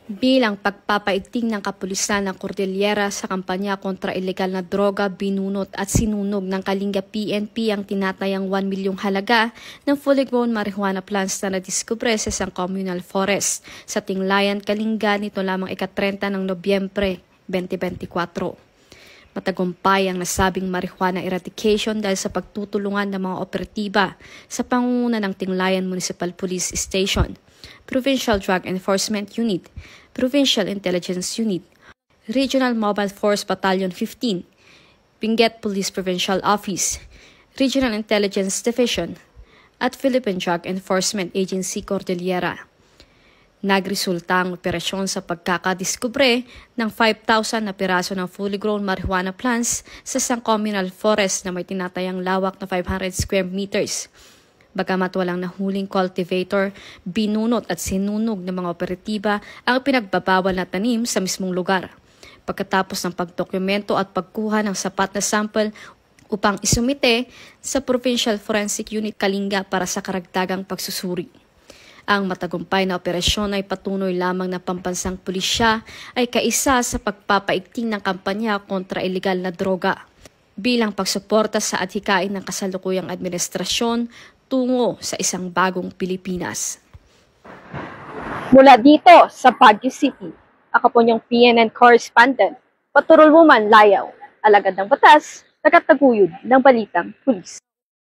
Bilang pagpapaigting ng kapulisan ng Cordillera sa kampanya kontra ilegal na droga, binunot at sinunog ng Kalinga PNP ang tinatayang 1 milyong halaga ng fully grown marijuana plants na nadiskubre sa isang communal forest sa Tinglayan, Kalinga nito lamang ika-30 ng Nobyembre 2024. Matagumpay ang nasabing marijuana eradication dahil sa pagtutulungan ng mga operatiba sa pangunguna ng Tinglayan Municipal Police Station, Provincial Drug Enforcement Unit, Provincial Intelligence Unit, Regional Mobile Force Battalion 15, Benguet Police Provincial Office, Regional Intelligence Division, at Philippine Drug Enforcement Agency Cordillera. Nagresulta ang operasyon sa pagkakadiskubre ng 5,000 na piraso ng fully grown marijuana plants sa isang communal forest na may tinatayang lawak na 500 square meters. Bagamat walang nahuling cultivator, binunot at sinunog ng mga operatiba ang pinagbabawal na tanim sa mismong lugar. Pagkatapos ng pagdokumento at pagkuha ng sapat na sample upang isumite sa Provincial Forensic Unit Kalinga para sa karagdagang pagsusuri. Ang matagumpay na operasyon ay patunoy lamang na pambansang pulisya ay kaisa sa pagpapaigting ng kampanya kontra ilegal na droga bilang pagsuporta sa adhikain ng kasalukuyang administrasyon tungo sa isang bagong Pilipinas. Mula dito sa Baguio City, ako po niyong PNN correspondent, Paturol Woman Layaw, alagad ng batas, tagataguyod ng balitang pulis.